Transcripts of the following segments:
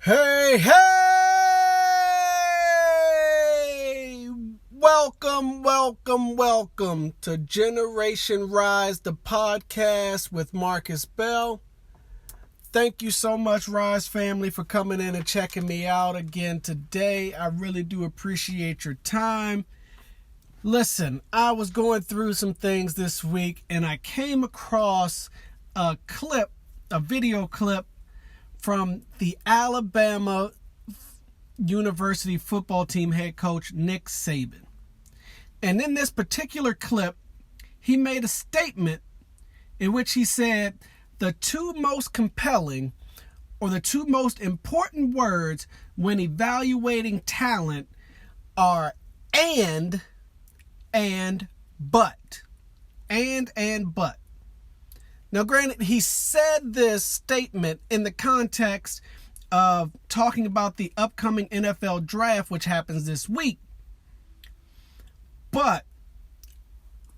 Hey, hey! Welcome to Generation Rise, the podcast with Marcus Bell. Thank you so much, Rise family, for coming in and checking me out again today. I really do appreciate your time. Listen, I was going through some things this week and I came across a video clip from the Alabama University football team head coach, Nick Saban. And in this particular clip, he made a statement in which he said the two most compelling or the two most important words when evaluating talent are and but. And but. Now, granted, he said this statement in the context of talking about the upcoming NFL draft, which happens this week. But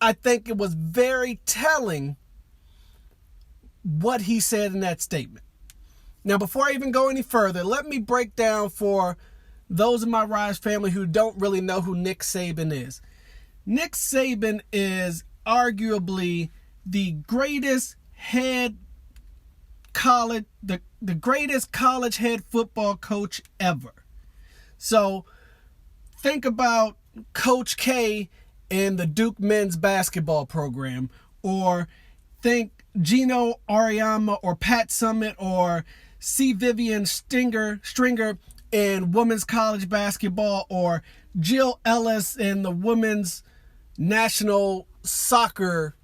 I think it was very telling what he said in that statement. Now, before I even go any further, let me break down for those in my Rise family who don't really know who Nick Saban is. Nick Saban is arguably the greatest the greatest college head football coach ever. So think about Coach K in the Duke men's basketball program, or think Gino Auriemma or Pat Summitt or C. Vivian Stringer in women's college basketball, or Jill Ellis in the women's national soccer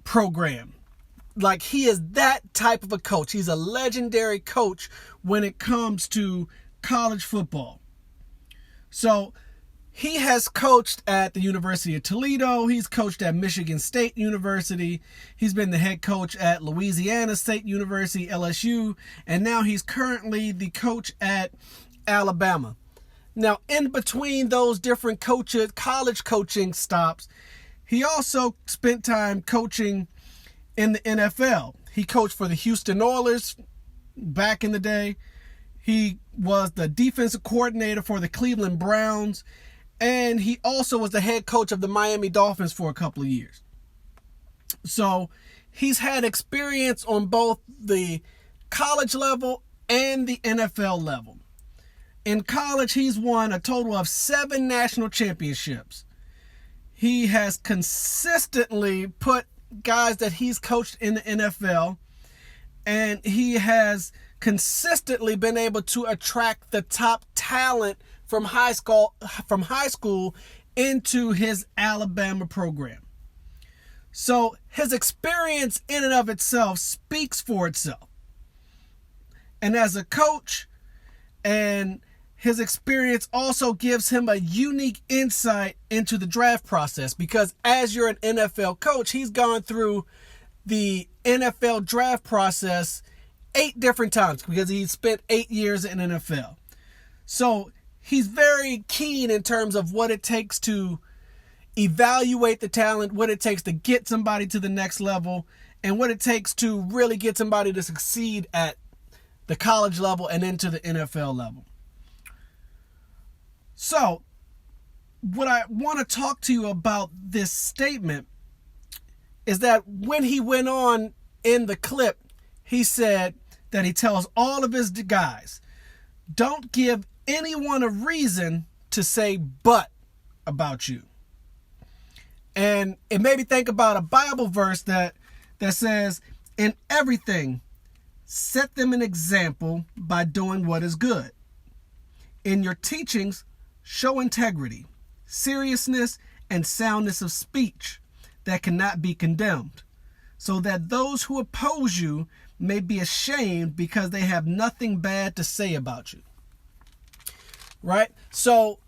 program. Like, he is that type of a coach. He's a legendary coach when it comes to college football. So he has coached at the University of Toledo. He's coached at Michigan State University. He's been the head coach at Louisiana State University, LSU. And now he's currently the coach at Alabama. Now, in between those different college coaching stops, he also spent time coaching in the NFL. He coached for the Houston Oilers back in the day. He was the defensive coordinator for the Cleveland Browns. And he also was the head coach of the Miami Dolphins for a couple of years. So he's had experience on both the college level and the NFL level. In college, he's won a total of 7 national championships. He has consistently put guys that he's coached in the NFL, and he has consistently been able to attract the top talent from high school into his Alabama program. So his experience in and of itself speaks for itself. And as a coach, and his experience also gives him a unique insight into the draft process, because as you're an NFL coach, he's gone through the NFL draft process 8 different times because he spent 8 years in NFL. So he's very keen in terms of what it takes to evaluate the talent, what it takes to get somebody to the next level, and what it takes to really get somebody to succeed at the college level and into the NFL level. So, what I want to talk to you about this statement is that when he went on in the clip, he said that he tells all of his guys, don't give anyone a reason to say but about you. And it made me think about a Bible verse that says, in everything, set them an example by doing what is good. In your teachings, show integrity, seriousness, and soundness of speech that cannot be condemned, so that those who oppose you may be ashamed because they have nothing bad to say about you. Right? So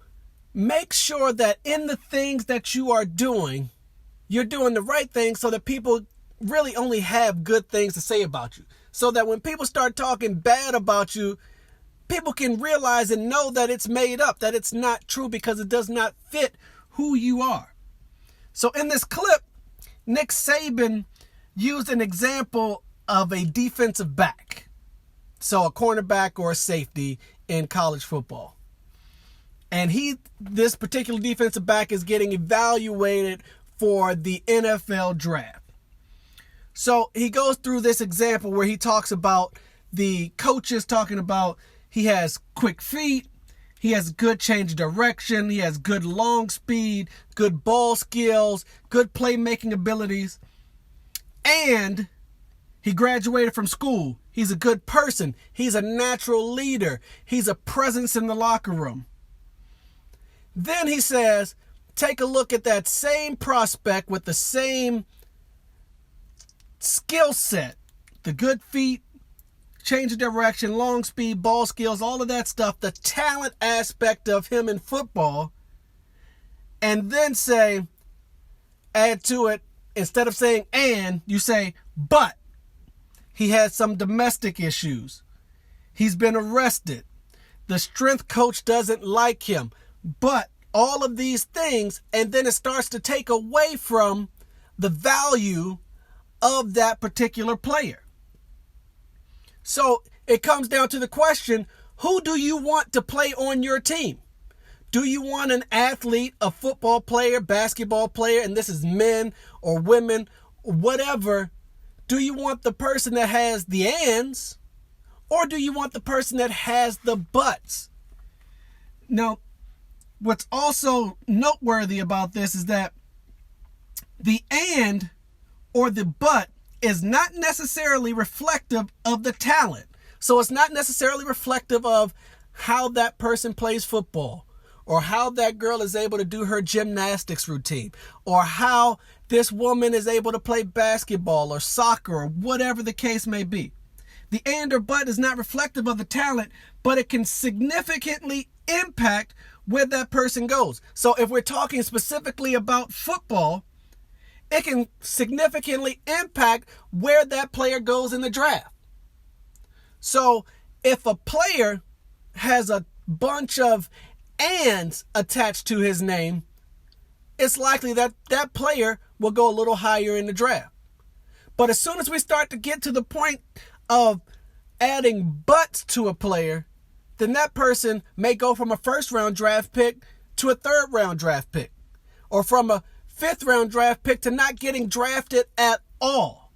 make sure that in the things that you are doing, you're doing the right thing so that people really only have good things to say about you. So that when people start talking bad about you, people can realize and know that it's made up, that it's not true because it does not fit who you are. So in this clip, Nick Saban used an example of a defensive back. So a cornerback or a safety in college football. And this particular defensive back is getting evaluated for the NFL draft. So he goes through this example where he talks about the coaches talking about he has quick feet, he has good change of direction, he has good long speed, good ball skills, good playmaking abilities, and he graduated from school. He's a good person. He's a natural leader. He's a presence in the locker room. Then he says, take a look at that same prospect with the same skill set, the good feet, change of direction, long speed, ball skills, all of that stuff, the talent aspect of him in football, and then say, add to it, instead of saying and, you say, but he had some domestic issues. He's been arrested. The strength coach doesn't like him. But all of these things, and then it starts to take away from the value of that particular player. So it comes down to the question, who do you want to play on your team? Do you want an athlete, a football player, basketball player, and this is men or women, whatever? Do you want the person that has the ands, or do you want the person that has the buts? Now, what's also noteworthy about this is that the and or the but is not necessarily reflective of the talent. So it's not necessarily reflective of how that person plays football, or how that girl is able to do her gymnastics routine, or how this woman is able to play basketball or soccer or whatever the case may be. The and or but is not reflective of the talent, but it can significantly impact where that person goes. So if we're talking specifically about football, it can significantly impact where that player goes in the draft. So if a player has a bunch of ands attached to his name, it's likely that that player will go a little higher in the draft. But as soon as we start to get to the point of adding buts to a player, then that person may go from a first-round draft pick to a third-round draft pick, or from a fifth-round draft pick to not getting drafted at all.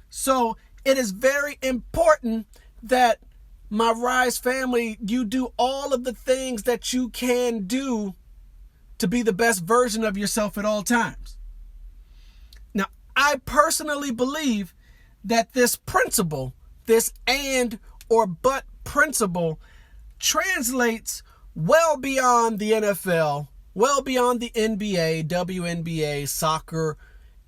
So it is very important that, my Rise family, you do all of the things that you can do to be the best version of yourself at all times. Now, I personally believe that this principle, this and or but principle, translates well beyond the NFL, well beyond the NBA, WNBA, soccer.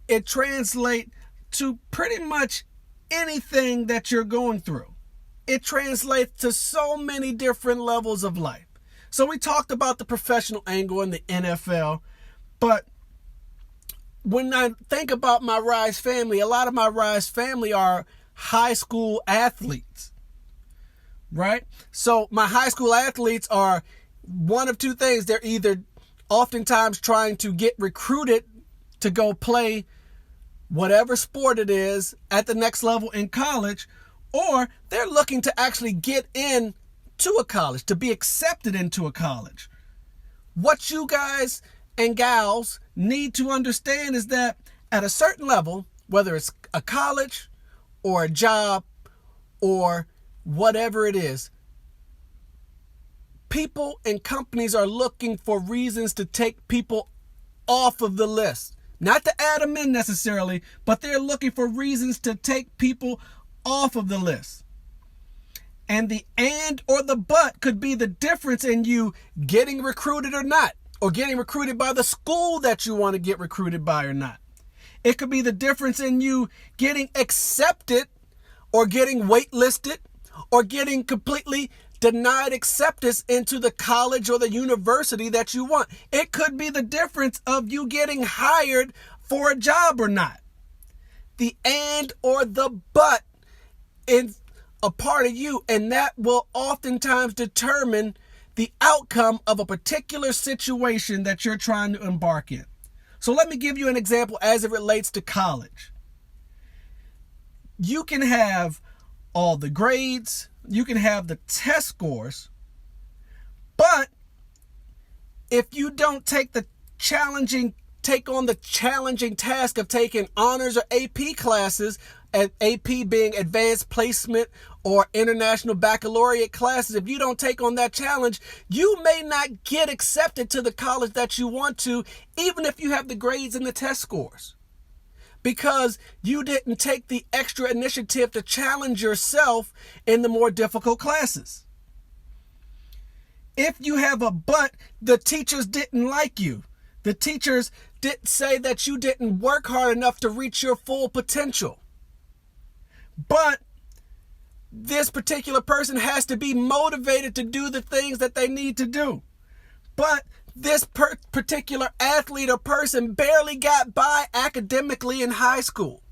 It translates to pretty much anything that you're going through. It translates to so many different levels of life. So we talked about the professional angle in the NFL, but when I think about my Rise family, a lot of my Rise family are high school athletes, right? So my high school athletes are one of two things. They're either oftentimes trying to get recruited to go play whatever sport it is at the next level in college, or they're looking to actually get in to a college, to be accepted into a college. What you guys and gals need to understand is that at a certain level, whether it's a college or a job or whatever it is, people and companies are looking for reasons to take people off of the list. Not to add them in necessarily, but they're looking for reasons to take people off of the list. And the and or the but could be the difference in you getting recruited or not, or getting recruited by the school that you want to get recruited by or not. It could be the difference in you getting accepted or getting waitlisted or getting completely denied acceptance into the college or the university that you want. It could be the difference of you getting hired for a job or not. The and or the but is a part of you, and that will oftentimes determine the outcome of a particular situation that you're trying to embark in. So let me give you an example as it relates to college. You can have all the grades, you can have the test scores, but if you don't take on the challenging task of taking honors or AP classes, and AP being advanced placement or international baccalaureate classes, if you don't take on that challenge, you may not get accepted to the college that you want to, even if you have the grades and the test scores, because you didn't take the extra initiative to challenge yourself in the more difficult classes. If you have a but, the teachers didn't like you. The teachers didn't say that you didn't work hard enough to reach your full potential. But this particular person has to be motivated to do the things that they need to do. But this particular athlete or person barely got by academically in high school.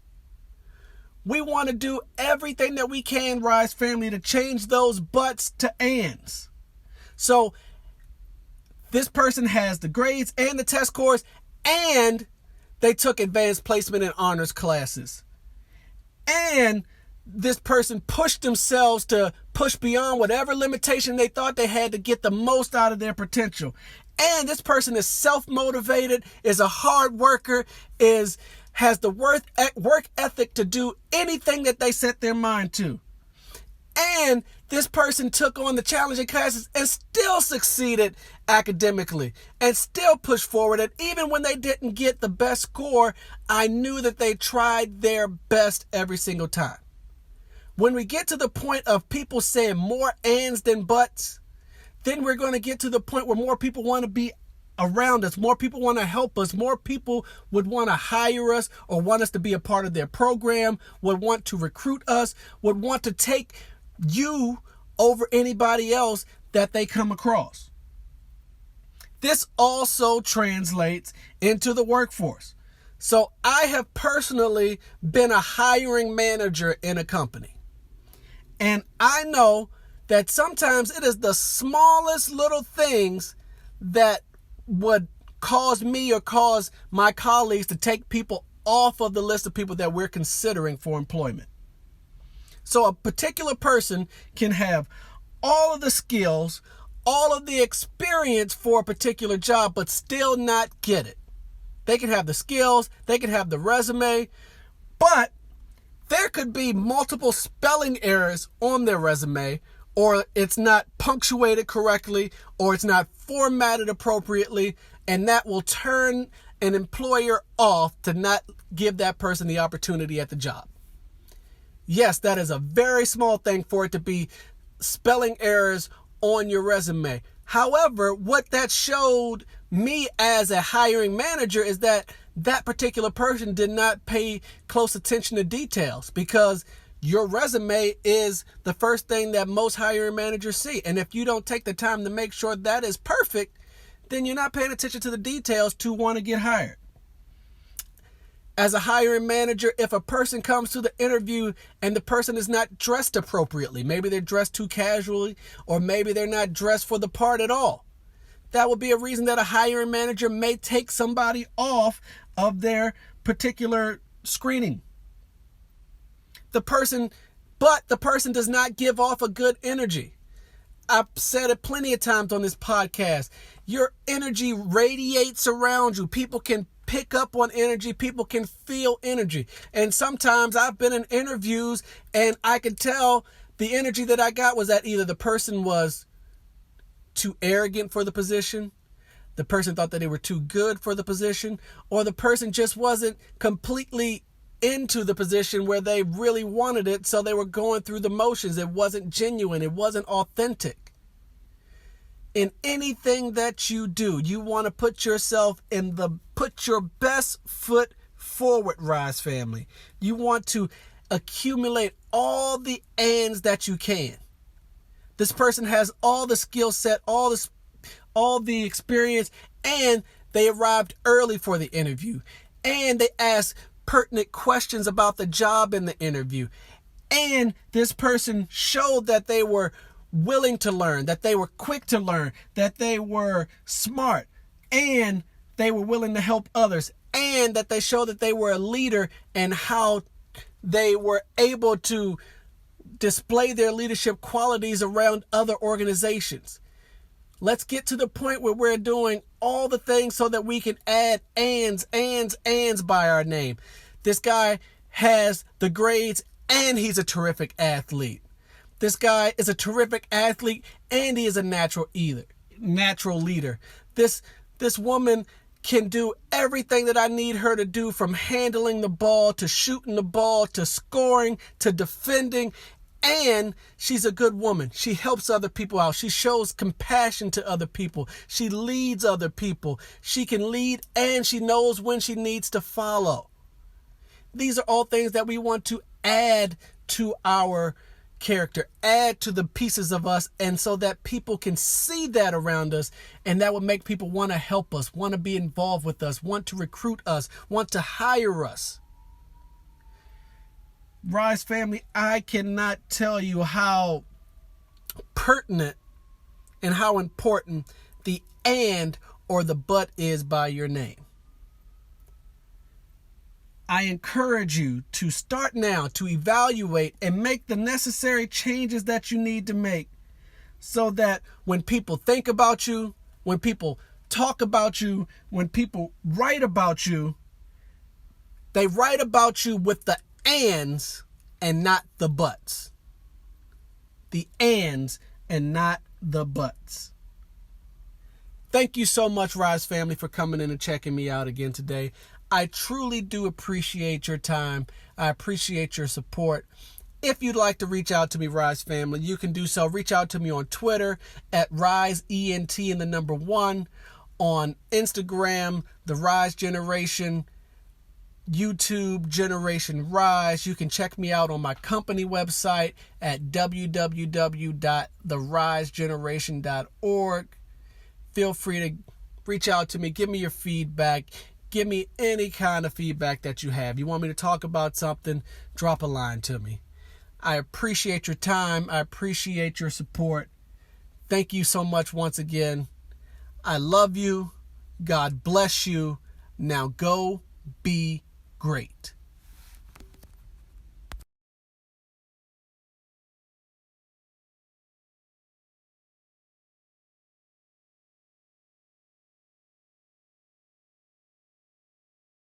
We want to do everything that we can, Rise family, to change those buts to ands. So this person has the grades and the test scores, and they took advanced placement and honors classes. And this person pushed themselves to push beyond whatever limitation they thought they had to get the most out of their potential. And this person is self-motivated, is a hard worker, has the work ethic to do anything that they set their mind to. And this person took on the challenging classes and still succeeded academically and still pushed forward. And even when they didn't get the best score, I knew that they tried their best every single time. When we get to the point of people saying more ands than buts, then we're going to get to the point where more people want to be around us. More people want to help us. More people would want to hire us or want us to be a part of their program, would want to recruit us, would want to take you over anybody else that they come across. This also translates into the workforce. So I have personally been a hiring manager in a company. And I know that sometimes it is the smallest little things that would cause me or cause my colleagues to take people off of the list of people that we're considering for employment. So a particular person can have all of the skills, all of the experience for a particular job, but still not get it. They can have the skills, they can have the resume, but there could be multiple spelling errors on their resume, or it's not punctuated correctly, or it's not formatted appropriately, and that will turn an employer off to not give that person the opportunity at the job. Yes, that is a very small thing for it to be spelling errors on your resume. However, what that showed me as a hiring manager is that that particular person did not pay close attention to details, because your resume is the first thing that most hiring managers see. And if you don't take the time to make sure that is perfect, then you're not paying attention to the details to want to get hired. As a hiring manager, if a person comes to the interview and the person is not dressed appropriately, maybe they're dressed too casually, or maybe they're not dressed for the part at all, that would be a reason that a hiring manager may take somebody off of their particular screening. The person does not give off a good energy. I've said it plenty of times on this podcast. Your energy radiates around you. People can pick up on energy. People can feel energy. And sometimes I've been in interviews and I can tell the energy that I got was that either the person was too arrogant for the position, the person thought that they were too good for the position, or the person just wasn't completely into the position where they really wanted it, so they were going through the motions. It wasn't genuine. It wasn't authentic. In anything that you do, you want to put your best foot forward, Rise family. You want to accumulate all the ands that you can. This person has all the skill set, all the experience, and they arrived early for the interview, and they asked pertinent questions about the job in the interview. And this person showed that they were willing to learn, that they were quick to learn, that they were smart, and they were willing to help others, and that they showed that they were a leader and how they were able to display their leadership qualities around other organizations. Let's get to the point where we're doing all the things so that we can add ands by our name. This guy has the grades and he's a terrific athlete. This guy is a terrific athlete and he is a natural leader. This woman can do everything that I need her to do, from handling the ball to shooting the ball to scoring to defending. And she's a good woman. She helps other people out. She shows compassion to other people. She leads other people. She can lead and she knows when she needs to follow. These are all things that we want to add to our character, add to the pieces of us, and so that people can see that around us, and that would make people want to help us, want to be involved with us, want to recruit us, want to hire us. Rise family, I cannot tell you how pertinent and how important the and or the but is by your name. I encourage you to start now to evaluate and make the necessary changes that you need to make, so that when people think about you, when people talk about you, when people write about you, they write about you with the ands and not the buts. The ands and not the buts. Thank you so much, Rise family, for coming in and checking me out again today. I truly do appreciate your time. I appreciate your support. If you'd like to reach out to me, Rise family, you can do so. Reach out to me on Twitter at RiseENT and the number 1. On Instagram, The Rise Generation. YouTube, Generation Rise. You can check me out on my company website at www.therisegeneration.org. Feel free to reach out to me. Give me your feedback. Give me any kind of feedback that you have. You want me to talk about something, drop a line to me. I appreciate your time. I appreciate your support. Thank you so much once again. I love you. God bless you. Now go be great.